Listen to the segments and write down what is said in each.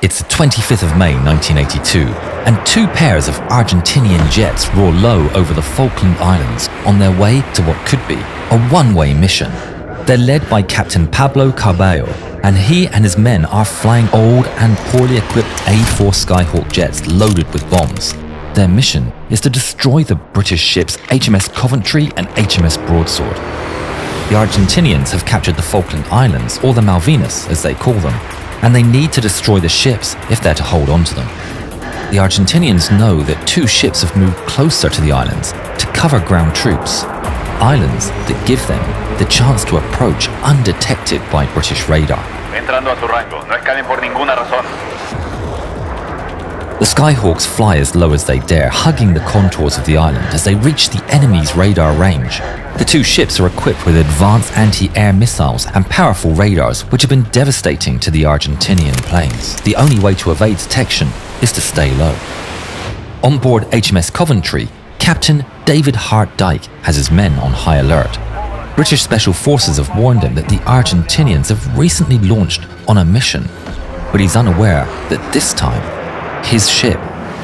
It's the 25th of May 1982, and two pairs of Argentinian jets roar low over the Falkland Islands on their way to what could be a one-way mission. They're led by Captain Pablo Carballo, and he and his men are flying old and poorly equipped A-4 Skyhawk jets loaded with bombs. Their mission is to destroy the British ships HMS Coventry and HMS Broadsword. The Argentinians have captured the Falkland Islands, or the Malvinas as they call them, and they need to destroy the ships if they're to hold on to them. The Argentinians know that two ships have moved closer to the islands to cover ground troops, islands that give them the chance to approach undetected by British radar. Entrando a su rango, no escalen por ninguna razón. The Skyhawks fly as low as they dare, hugging the contours of the island as they reach the enemy's radar range. The two ships are equipped with advanced anti-air missiles and powerful radars which have been devastating to the Argentinian planes. The only way to evade detection is to stay low. On board HMS Coventry, Captain David Hart-Dyke has his men on high alert. British Special Forces have warned him that the Argentinians have recently launched on a mission, but he's unaware that this time, his ship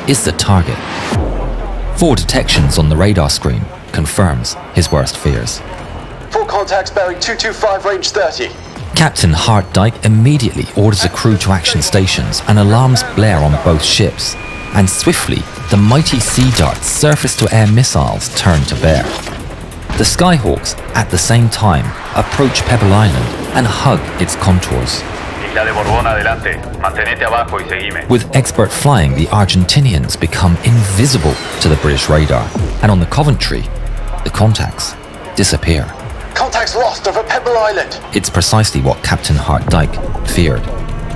is the target. 4 detections on the radar screen confirms his worst fears. Full contacts bearing 225, range 30. Captain Hart-Dyke immediately orders a crew to action stations and alarms blare on both ships. And swiftly, the mighty Sea Dart's surface-to-air missiles turn to bear. The Skyhawks, at the same time, approach Pebble Island and hug its contours. With expert flying, the Argentinians become invisible to the British radar, and on the Coventry, the contacts disappear. Contacts lost over Pebble Island. It's precisely what Captain Hart-Dyke feared.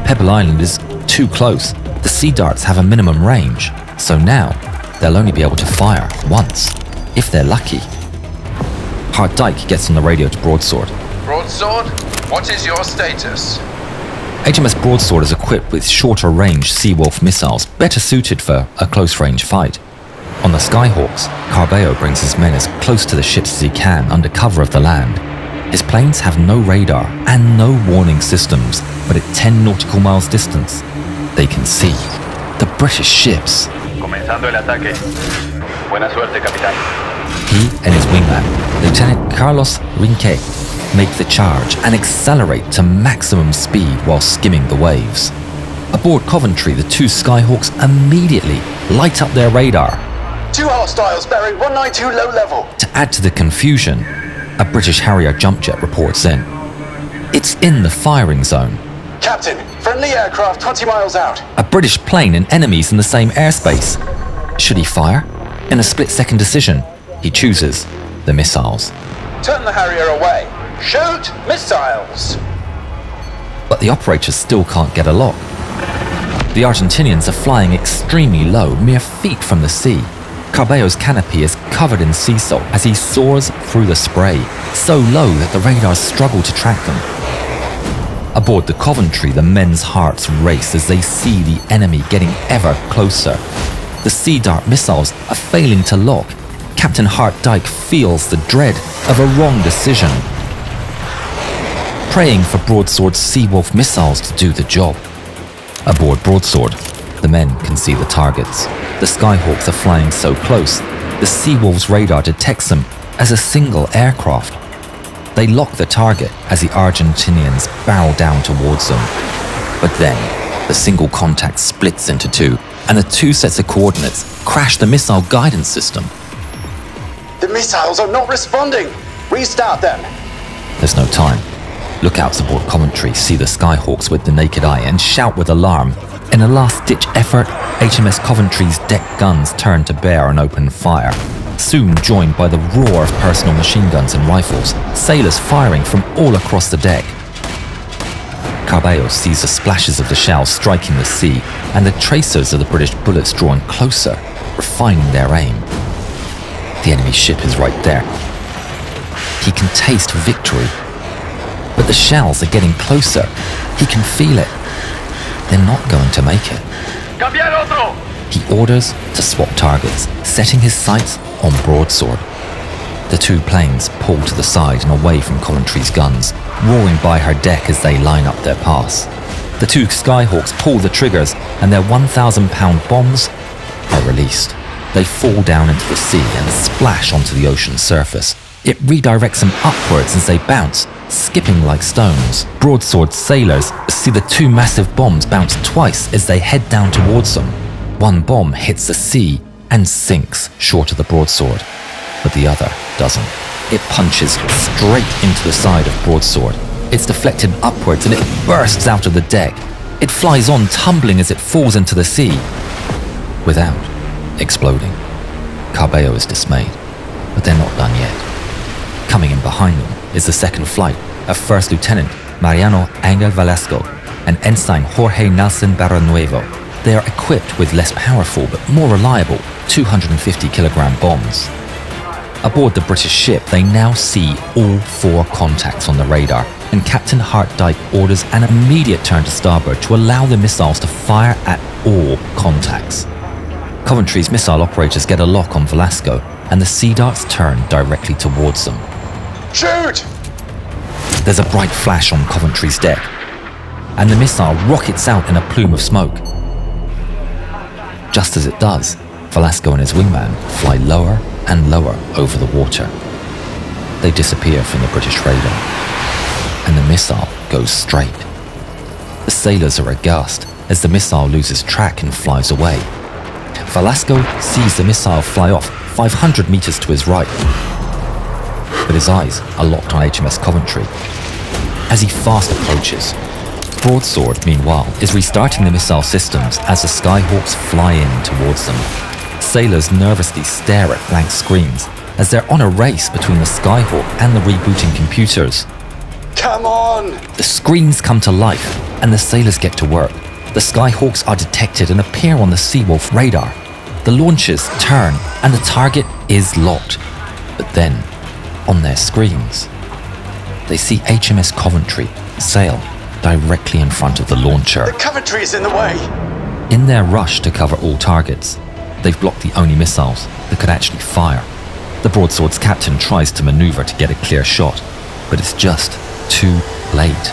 Pebble Island is too close. The Sea Darts have a minimum range, so now they'll only be able to fire once, if they're lucky. Hart-Dyke gets on the radio to Broadsword. Broadsword, what is your status? HMS Broadsword is equipped with shorter range Seawolf missiles, better suited for a close range fight. On the Skyhawks, Carballo brings his men as close to the ships as he can under cover of the land. His planes have no radar and no warning systems, but at 10 nautical miles distance, they can see the British ships. Comenzando el ataque. Buena suerte, capitán. He and his wingman, Lieutenant Carlos Rinque, make the charge and accelerate to maximum speed while skimming the waves. Aboard Coventry, the two Skyhawks immediately light up their radar. 2 hostiles bearing 192 low level. To add to the confusion, a British Harrier jump jet reports in. It's in the firing zone. Captain, friendly aircraft 20 miles out. A British plane and enemies in the same airspace. Should he fire? In a split-second decision, he chooses the missiles. Turn the Harrier away. Shoot missiles. But the operators still can't get a lock. The Argentinians are flying extremely low, mere feet from the sea. Carballo's canopy is covered in sea salt as he soars through the spray, so low that the radars struggle to track them. Aboard the Coventry, the men's hearts race as they see the enemy getting ever closer. The Sea Dart missiles are failing to lock. Captain Hart-Dyke feels the dread of a wrong decision, praying for Broadsword's Seawolf missiles to do the job. Aboard Broadsword, the men can see the targets. The Skyhawks are flying so close, the Seawolf's radar detects them as a single aircraft. They lock the target as the Argentinians barrel down towards them. But then, the single contact splits into two, and the two sets of coordinates crash the missile guidance system. The missiles are not responding. Restart them. There's no time. Lookouts aboard Coventry see the Skyhawks with the naked eye and shout with alarm. In a last-ditch effort, HMS Coventry's deck guns turn to bear and open fire, soon joined by the roar of personal machine guns and rifles, sailors firing from all across the deck. Carballo sees the splashes of the shells striking the sea and the tracers of the British bullets drawn closer, refining their aim. The enemy ship is right there. He can taste victory. But the shells are getting closer. He can feel it. They're not going to make it. Cambiar otro! He orders to swap targets, setting his sights on Broadsword. The two planes pull to the side and away from Coventry's guns, roaring by her deck as they line up their pass. The two Skyhawks pull the triggers and their 1,000-pound bombs are released. They fall down into the sea and splash onto the ocean surface. It redirects them upwards as they bounce, skipping like stones. Broadsword sailors see the two massive bombs bounce twice as they head down towards them. One bomb hits the sea and sinks short of the broadsword, but the other doesn't. It punches straight into the side of broadsword. It's deflected upwards and it bursts out of the deck. It flies on, tumbling as it falls into the sea, without exploding. Cabello is dismayed, but they're not done yet. Coming in behind them is the second flight of First Lieutenant Mariano Angel Velasco and Ensign Jorge Nelson Barranuevo. They are equipped with less powerful but more reliable 250-kilogram bombs. Aboard the British ship, they now see all 4 contacts on the radar, and Captain Hart-Dyke orders an immediate turn to starboard to allow the missiles to fire at all contacts. Coventry's missile operators get a lock on Velasco, and the Sea Darts turn directly towards them. Shoot! There's a bright flash on Coventry's deck, and the missile rockets out in a plume of smoke. Just as it does, Velasco and his wingman fly lower and lower over the water. They disappear from the British radar, and the missile goes straight. The sailors are aghast as the missile loses track and flies away. Velasco sees the missile fly off 500 meters to his right, but his eyes are locked on HMS Coventry. As he fast approaches, Broadsword, meanwhile, is restarting the missile systems as the Skyhawks fly in towards them. Sailors nervously stare at blank screens as they're on a race between the Skyhawk and the rebooting computers. Come on! The screens come to life and the sailors get to work. The Skyhawks are detected and appear on the Seawolf radar. The launches turn and the target is locked. But then, on their screens, they see HMS Coventry sail directly in front of the launcher. The Coventry is in the way! In their rush to cover all targets, they've blocked the only missiles that could actually fire. The Broadsword's captain tries to maneuver to get a clear shot, but it's just too late.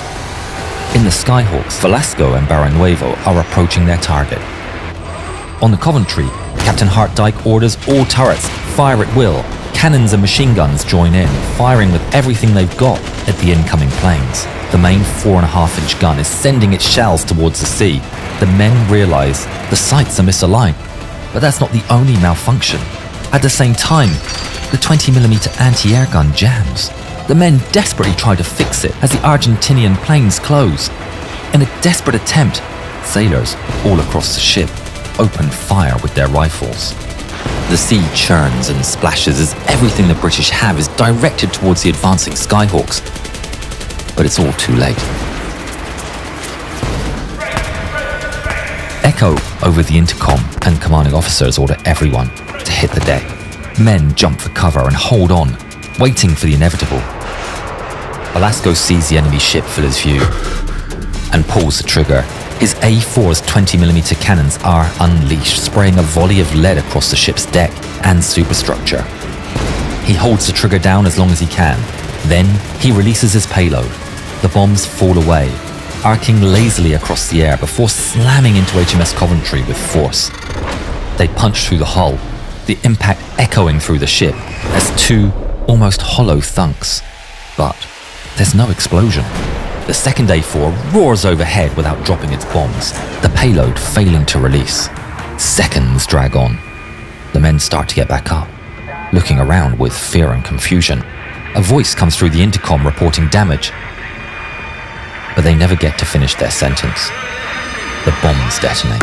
In the Skyhawks, Velasco and Barranuevo are approaching their target. On the Coventry, Captain Hart-Dyke orders all turrets fire at will. Cannons and machine guns join in, firing with everything they've got at the incoming planes. The main 4.5-inch gun is sending its shells towards the sea. The men realize the sights are misaligned, but that's not the only malfunction. At the same time, the 20mm anti-air gun jams. The men desperately try to fix it as the Argentinian planes close. In a desperate attempt, sailors all across the ship open fire with their rifles. The sea churns and splashes as everything the British have is directed towards the advancing Skyhawks. But it's all too late. Echo over the intercom, and commanding officers order everyone to hit the deck. Men jump for cover and hold on, waiting for the inevitable. Velasco sees the enemy ship fill his view and pulls the trigger. His A-4's 20mm cannons are unleashed, spraying a volley of lead across the ship's deck and superstructure. He holds the trigger down as long as he can. Then he releases his payload. The bombs fall away, arcing lazily across the air before slamming into HMS Coventry with force. They punch through the hull, the impact echoing through the ship as two almost hollow thunks. But there's no explosion. The second A-4 roars overhead without dropping its bombs, the payload failing to release. Seconds drag on. The men start to get back up, looking around with fear and confusion. A voice comes through the intercom reporting damage, but they never get to finish their sentence. The bombs detonate.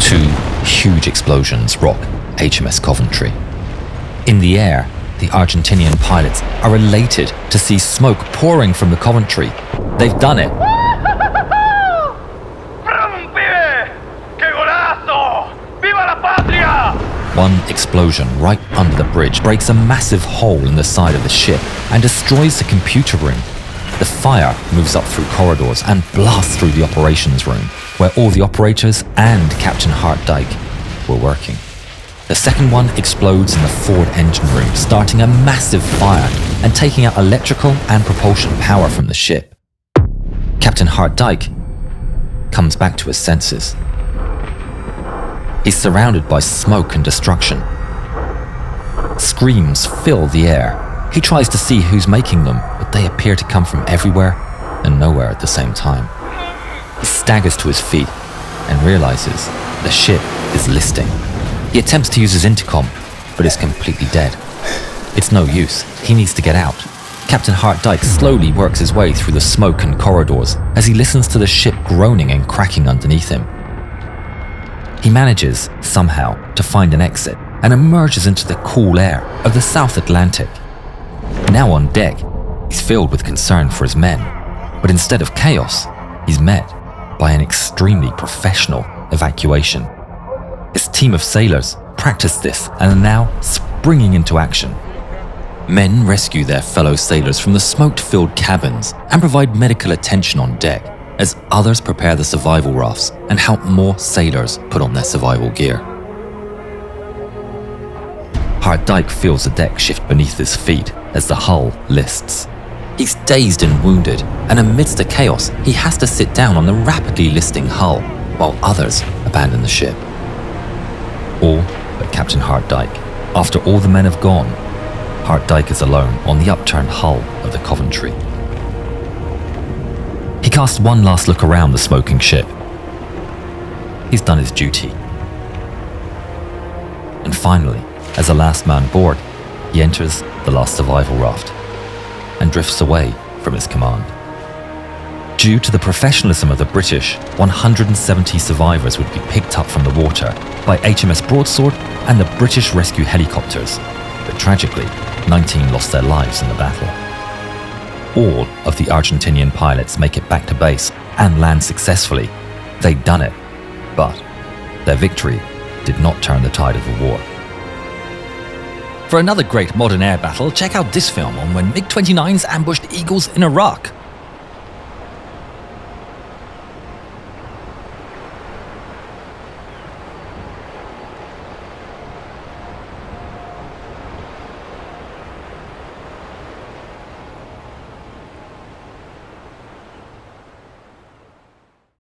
Two huge explosions rock HMS Coventry. In the air, the Argentinian pilots are elated to see smoke pouring from the Coventry. They've done it. One explosion right under the bridge breaks a massive hole in the side of the ship and destroys the computer room. The fire moves up through corridors and blasts through the operations room, where all the operators and Captain Hart-Dyke were working. The second one explodes in the forward engine room, starting a massive fire and taking out electrical and propulsion power from the ship. Captain Hart-Dyke comes back to his senses. He's surrounded by smoke and destruction. Screams fill the air. He tries to see who's making them, but they appear to come from everywhere and nowhere at the same time. He staggers to his feet and realizes the ship is listing. He attempts to use his intercom, but is completely dead. It's no use. He needs to get out. Captain Hart-Dyke slowly works his way through the smoke and corridors as he listens to the ship groaning and cracking underneath him. He manages, somehow, to find an exit and emerges into the cool air of the South Atlantic. Now on deck, he's filled with concern for his men, but instead of chaos, he's met by an extremely professional evacuation. His team of sailors practiced this and are now springing into action. Men rescue their fellow sailors from the smoke-filled cabins and provide medical attention on deck, as others prepare the survival rafts and help more sailors put on their survival gear. Hart-Dyke feels the deck shift beneath his feet as the hull lists. He's dazed and wounded, and amidst the chaos, he has to sit down on the rapidly listing hull, while others abandon the ship. All but Captain Hart-Dyke. After all the men have gone, Hart-Dyke is alone on the upturned hull of the Coventry. He casts one last look around the smoking ship. He's done his duty. And finally, as a last man aboard, he enters the last survival raft and drifts away from his command. Due to the professionalism of the British, 170 survivors would be picked up from the water by HMS Broadsword and the British rescue helicopters, but tragically, 19 lost their lives in the battle. All of the Argentinian pilots make it back to base and land successfully. They'd done it, but their victory did not turn the tide of the war. For another great modern air battle, check out this film on when MiG-29s ambushed Eagles in Iraq.